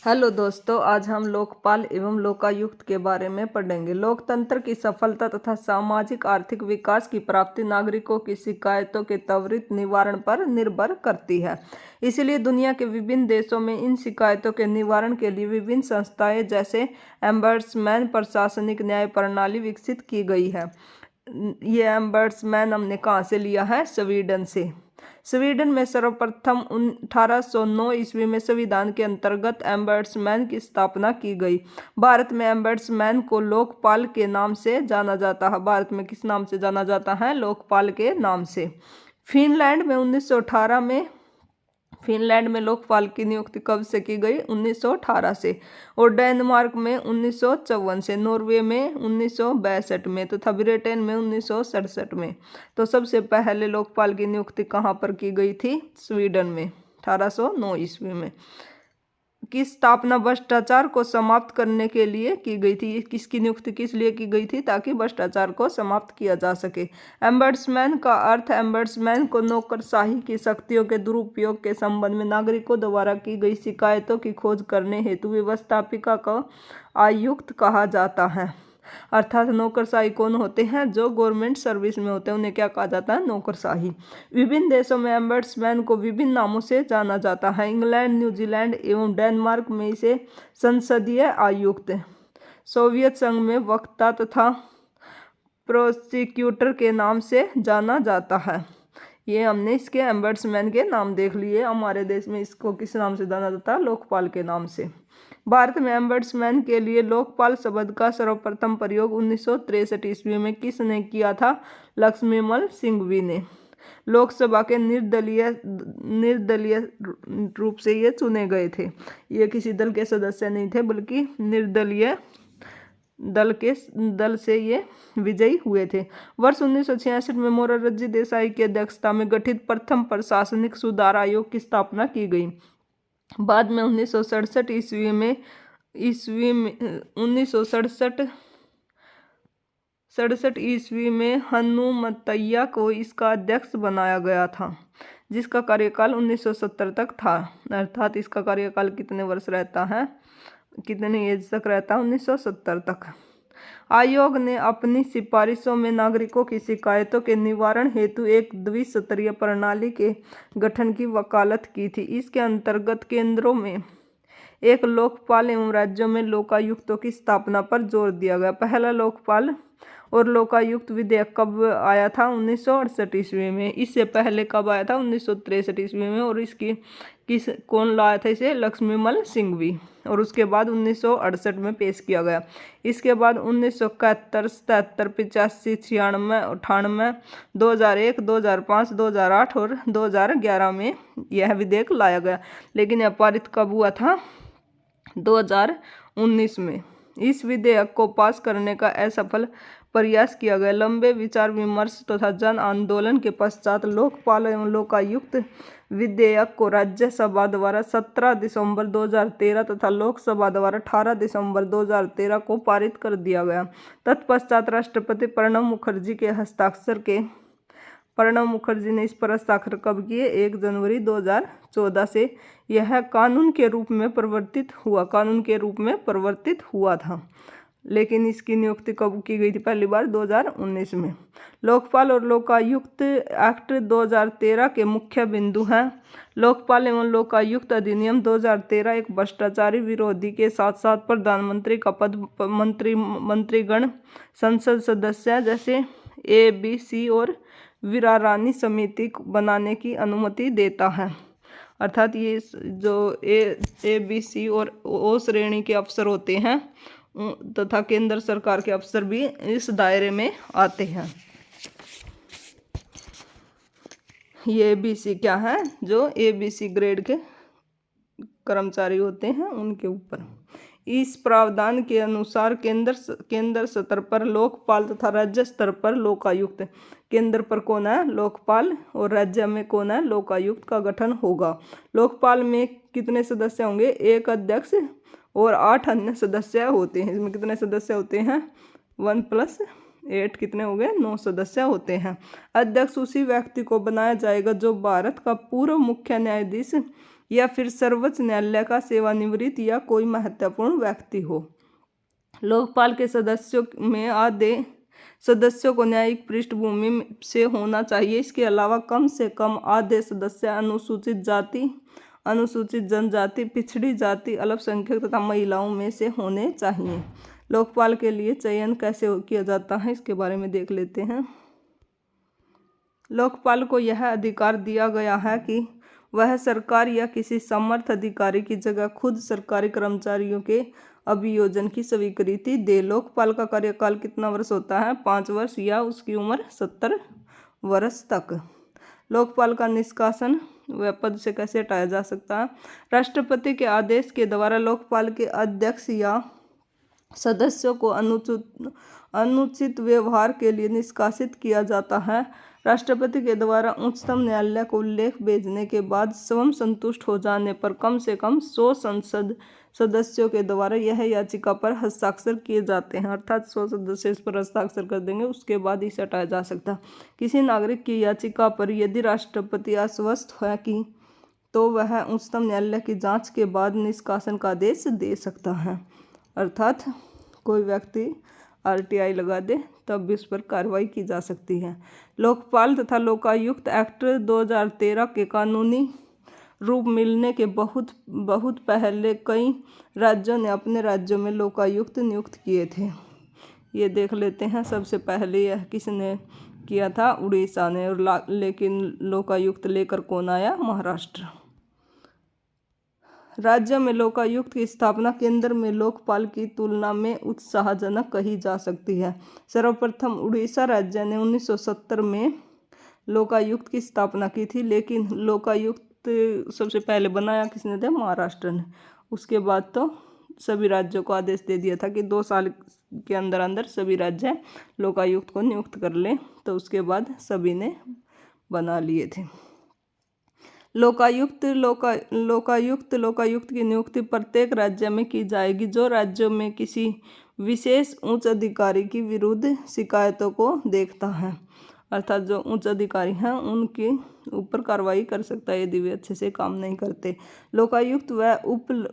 Hello दोस्तों, आज हम लोकपाल एवं लोकायुक्त के बारे में पढ़ेंगे। लोकतंत्र की सफलता तथा सामाजिक आर्थिक विकास की प्राप्ति नागरिकों की शिकायतों के त्वरित निवारण पर निर्भर करती है। इसलिए दुनिया के विभिन्न देशों में इन शिकायतों के निवारण के लिए विभिन्न संस्थाएं जैसे एम्बर्समैन प्रशासनिक न्याय प्रणाली विकसित की गई है। ये एम्बर्समैन हमने कहाँ से लिया है? स्वीडन से। स्वीडन में सर्वप्रथम 1809 ईस्वी में संविधान के अंतर्गत एम्बर्समैन की स्थापना की गई। भारत में एम्बर्समैन को लोकपाल के नाम से जाना जाता है। भारत में किस नाम से जाना जाता है? लोकपाल के नाम से। फिनलैंड में 1918 में लोकपाल की नियुक्ति कब से की गई? 1918 से। और डेनमार्क में 1954 से, नॉर्वे में 1962 में तथा ब्रिटेन में 1967 में। तो सबसे पहले लोकपाल की नियुक्ति कहाँ पर की गई थी? स्वीडन में 1809 ईस्वी में। की स्थापना भ्रष्टाचार को समाप्त करने के लिए की गई थी। किसकी नियुक्ति किस लिए की गई थी? ताकि भ्रष्टाचार को समाप्त किया जा सके। एम्बर्समैन का अर्थ, एम्बर्समैन को नौकरशाही की शक्तियों के दुरुपयोग के संबंध में नागरिकों द्वारा की गई शिकायतों की खोज करने हेतु व्यवस्थापिका को आयुक्त कहा जाता है। अर्थात नौकरशाही कौन होते हैं? जो गवर्नमेंट सर्विस में होते हैं उन्हें क्या कहा जाता है? नौकरशाही। विभिन्न देशों में एम्बर्समैन को विभिन्न नामों से जाना जाता है। इंग्लैंड, न्यूजीलैंड एवं डेनमार्क में इसे संसदीय आयुक्त, सोवियत संघ में वक्ता तथा प्रोसिक्यूटर के नाम से जाना जाता है। ये हमने इसके एम्बर्समैन के नाम देख लिए। हमारे देश में इसको किस नाम से जाना जाता है? लोकपाल के नाम से। भारत में एम्बर्समैन के लिए लोकपाल शब्द का सर्वप्रथम प्रयोग 1963 ईस्वी में किसने किया था? लक्ष्मीमल सिंघवी ने। लोकसभा के निर्दलीय रूप से ये चुने गए थे। ये किसी दल के सदस्य नहीं थे, बल्कि निर्दलीय दल से ये विजयी हुए थे। वर्ष 1966 में मोरारजी देसाई की अध्यक्षता में गठित प्रथम प्रशासनिक सुधार आयोग की स्थापना की गई। बाद में 1967 ईस्वी में हनुमतैया को इसका अध्यक्ष बनाया गया था, जिसका कार्यकाल 1970 तक था। अर्थात इसका कार्यकाल कितने वर्ष रहता है? कितने एज तक रहता है? 1970 तक। आयोग ने अपनी सिफारिशों में नागरिकों की शिकायतों के निवारण हेतु एक द्विस्तरीय प्रणाली के गठन की वकालत की थी। इसके अंतर्गत केंद्रों में एक लोकपाल एवं राज्यों में लोकायुक्तों की स्थापना पर जोर दिया गया। पहला लोकपाल और लोकायुक्त विधेयक कब आया था? 1968 ईस्वी में। इससे पहले कब आया था? 1963 ईस्वी में। और इसकी कौन लाया था इसे? लक्ष्मीमल सिंघवी। और उसके बाद 1968 में पेश किया गया। इसके बाद 1971, 77, 85, 96, 98, 2001, 2005, 2008 और 2011 में यह विधेयक लाया गया। लेकिन यह पारित कब हुआ था? 2019 में। इस विधेयक को पास करने का असफल प्रयास किया गया। लंबे विचार विमर्श तथा जन आंदोलन के पश्चात लोकपाल एवं लोकायुक्त विधेयक को राज्यसभा द्वारा 17 दिसंबर 2013 तथा लोकसभा द्वारा 18 दिसंबर 2013 को पारित कर दिया गया। तत्पश्चात राष्ट्रपति प्रणब मुखर्जी ने इस पर हस्ताक्षर कब किए? 1 जनवरी 2014 से यह कानून के रूप में परिवर्तित हुआ था। लेकिन इसकी नियुक्ति कब की गई थी? पहली बार 2019 में। लोकपाल और लोकायुक्त एक्ट 2013 के मुख्य बिंदु हैं। लोकपाल एवं लोकायुक्त अधिनियम 2013 एक भ्रष्टाचारी विरोधी के साथ साथ प्रधानमंत्री का पद, मंत्रीगण, संसद सदस्य जैसे ABC और विरारानी समिति बनाने की अनुमति देता है। अर्थात ये जो ABC और O श्रेणी के अफसर होते हैं तथा केंद्र सरकार के अफसर भी इस दायरे में आते हैं। ये ABC क्या है? जो ABC ग्रेड के कर्मचारी होते हैं उनके ऊपर। इस प्रावधान के अनुसार केंद्र स्तर पर लोकपाल तथा राज्य स्तर पर लोकायुक्त। केंद्र पर कौन है? लोकपाल। और राज्य में कौन है? लोकायुक्त का गठन होगा। लोकपाल में कितने सदस्य होंगे? 1 अध्यक्ष और 8 अन्य सदस्य होते हैं। इसमें कितने सदस्य होते हैं? 1 + 8 कितने हो गए? 9 सदस्य होते हैं। अध्यक्ष उसी व्यक्ति को बनाया जाएगा जो भारत का पूर्व मुख्य न्यायाधीश या फिर सर्वोच्च न्यायालय का सेवानिवृत्त या कोई महत्वपूर्ण व्यक्ति हो। लोकपाल के सदस्यों में आधे सदस्यों को न्यायिक पृष्ठभूमि से होना चाहिए। इसके अलावा कम से कम आधे सदस्य अनुसूचित जाति, अनुसूचित जनजाति, पिछड़ी जाति, अल्पसंख्यक तथा महिलाओं में से होने चाहिए। लोकपाल के लिए चयन कैसे किया जाता है इसके बारे में देख लेते हैं। लोकपाल को यह अधिकार दिया गया है कि वह सरकार या किसी समर्थ अधिकारी की जगह खुद सरकारी कर्मचारियों के अभियोजन की स्वीकृति दे। लोकपाल का कार्यकाल कितना वर्ष होता है? 5 वर्ष या उसकी उम्र 70 वर्ष तक। लोकपाल का निष्कासन वह पद से कैसे हटाया जा सकता है? राष्ट्रपति के आदेश के द्वारा लोकपाल के अध्यक्ष या सदस्यों को अनुचित व्यवहार के लिए निष्कासित किया जाता है। राष्ट्रपति के द्वारा उच्चतम न्यायालय को उल्लेख भेजने के बाद स्वयं संतुष्ट हो जाने पर कम से कम 100 संसद सदस्यों के द्वारा यह याचिका पर हस्ताक्षर किए जाते हैं, अर्थात 100 सदस्य इस पर हस्ताक्षर कर देंगे, उसके बाद इसे हटाया जा सकता है। किसी नागरिक की याचिका पर यदि राष्ट्रपति आश्वस्त है कि तो वह उच्चतम न्यायालय की जांच के बाद निष्कासन का आदेश दे सकता है, अर्थात कोई व्यक्ति RTI लगा दे तब भी उस पर कार्रवाई की जा सकती है। लोकपाल तथा लोकायुक्त एक्ट 2013 के कानूनी रूप मिलने के बहुत पहले कई राज्यों ने अपने राज्यों में लोकायुक्त नियुक्त किए थे। ये देख लेते हैं। सबसे पहले यह किसने किया था? उड़ीसा ने। और लेकिन लोकायुक्त लेकर कौन आया? महाराष्ट्र। राज्य में लोकायुक्त की स्थापना केंद्र में लोकपाल की तुलना में उत्साहजनक कही जा सकती है। सर्वप्रथम उड़ीसा राज्य ने 1970 में लोकायुक्त की स्थापना की थी, लेकिन लोकायुक्त सबसे पहले बनाया किसने थे? महाराष्ट्र ने। उसके बाद तो सभी राज्यों को आदेश दे दिया था कि 2 साल के अंदर अंदर सभी राज्य लोकायुक्त को नियुक्त कर लें, तो उसके बाद सभी ने बना लिए थे। लोकायुक्त की नियुक्ति प्रत्येक राज्य में की जाएगी जो राज्यों में किसी विशेष उच्च अधिकारी की विरुद्ध शिकायतों को देखता है, अर्थात जो उच्च अधिकारी हैं उनके ऊपर कार्रवाई कर सकता है यदि वे अच्छे से काम नहीं करते। लोकायुक्त व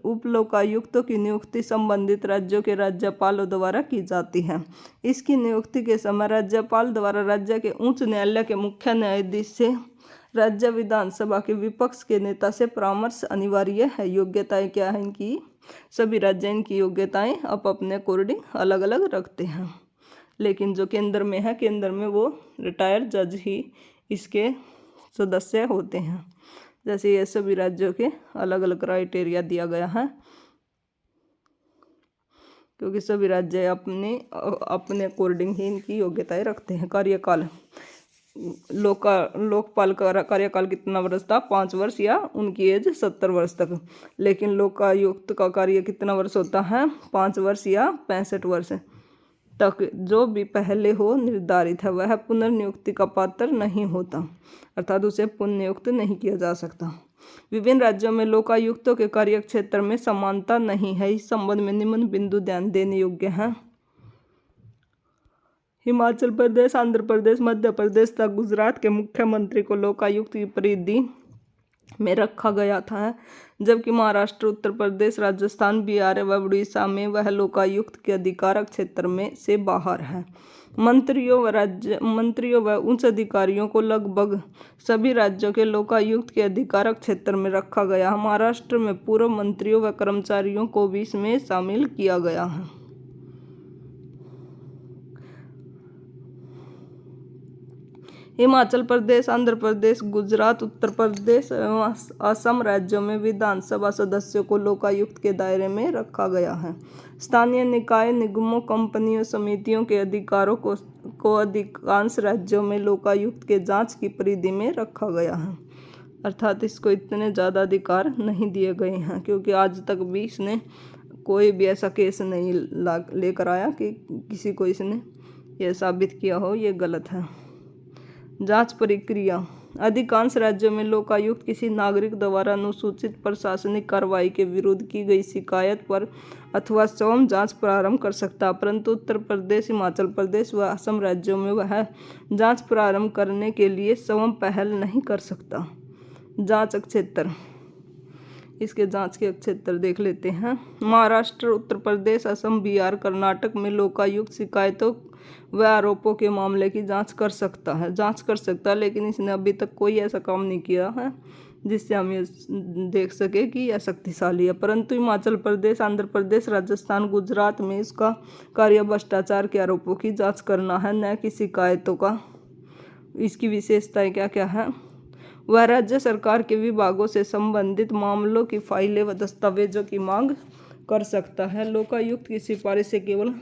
उप लोकायुक्तों की नियुक्ति संबंधित राज्यों के राज्यपालों द्वारा की जाती है। इसकी नियुक्ति के समय राज्यपाल द्वारा राज्य के उच्च न्यायालय के मुख्य न्यायाधीश से राज्य विधानसभा के विपक्ष के नेता से परामर्श अनिवार्य है। योग्यताएं क्या है इनकी? सभी राज्य इनकी योग्यताएं अपने अकॉर्डिंग अलग अलग रखते हैं, लेकिन जो केंद्र में है, केंद्र में वो रिटायर्ड जज ही इसके सदस्य होते हैं। जैसे ये सभी राज्यों के अलग अलग क्राइटेरिया दिया गया है, क्योंकि सभी राज्य अपने अकॉर्डिंग ही इनकी योग्यताएं रखते हैं। कार्यकाल लोकपाल का कार्यकाल कितना वर्ष था? 5 वर्ष या उनकी एज 70 वर्ष तक। लेकिन लोकायुक्त का कार्य कितना वर्ष होता है? 5 वर्ष या 65 वर्ष तक। जो भी पहले हो निर्धारित है वह पुनर्नियुक्ति का पात्र नहीं होता, अर्थात उसे पुनर्नियुक्त नहीं किया जा सकता। विभिन्न राज्यों में लोकायुक्तों के कार्य क्षेत्र में समानता नहीं है। इस संबंध में निम्न बिंदु ध्यान देने योग्य हैं। हिमाचल प्रदेश, आंध्र प्रदेश, मध्य प्रदेश तथा गुजरात के मुख्यमंत्री को लोकायुक्त की परिधि में रखा गया था, जबकि महाराष्ट्र, उत्तर प्रदेश, राजस्थान, बिहार व उड़ीसा में वह लोकायुक्त के अधिकार क्षेत्र में से बाहर है। मंत्रियों व उच्च अधिकारियों को लगभग सभी राज्यों के लोकायुक्त के अधिकार क्षेत्र में रखा गया। महाराष्ट्र में पूर्व मंत्रियों व कर्मचारियों को भी इसमें शामिल किया गया है। हिमाचल प्रदेश, आंध्र प्रदेश, गुजरात, उत्तर प्रदेश एवं असम राज्यों में विधानसभा सदस्यों को लोकायुक्त के दायरे में रखा गया है। स्थानीय निकाय, निगमों, कंपनियों, समितियों के अधिकारों को अधिकांश राज्यों में लोकायुक्त के जांच की परिधि में रखा गया है, अर्थात इसको इतने ज़्यादा अधिकार नहीं दिए गए हैं, क्योंकि आज तक भी इसने कोई भी ऐसा केस नहीं लेकर आया कि किसी को इसने यह साबित किया हो ये गलत है। जांच प्रक्रिया। अधिकांश राज्यों में लोकायुक्त किसी नागरिक द्वारा अनुसूचित प्रशासनिक कार्रवाई के विरुद्ध की गई शिकायत पर अथवा स्वयं जांच प्रारंभ कर सकता है, परंतु उत्तर प्रदेश, हिमाचल प्रदेश व असम राज्यों में वह जांच प्रारंभ करने के लिए स्वयं पहल नहीं कर सकता। जांच क्षेत्र। इसके जांच के क्षेत्र देख लेते हैं। महाराष्ट्र, उत्तर प्रदेश, असम, बिहार, कर्नाटक में लोकायुक्त शिकायतों व आरोपों के मामले की जांच कर सकता है, लेकिन इसने अभी तक कोई ऐसा काम नहीं किया है जिससे हम ये देख सके कि यह शक्तिशाली है। परंतु हिमाचल प्रदेश, आंध्र प्रदेश, राजस्थान, गुजरात में इसका कार्य भ्रष्टाचार के आरोपों की जांच करना है, न कि शिकायतों का। इसकी विशेषताएं क्या क्या है? वह राज्य सरकार के विभागों से संबंधित मामलों की फाइलें व दस्तावेजों की मांग कर सकता है। लोकायुक्त की सिफारिशें केवल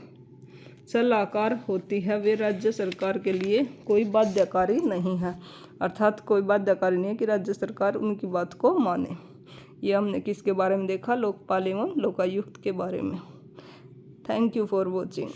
सलाहकार होती है, वे राज्य सरकार के लिए कोई बाध्यकारी नहीं है। अर्थात कोई बाध्यकारी नहीं है कि राज्य सरकार उनकी बात को माने। ये हमने किसके बारे में देखा? लोकपाल एवं लोकायुक्त के बारे में। Thank you for watching.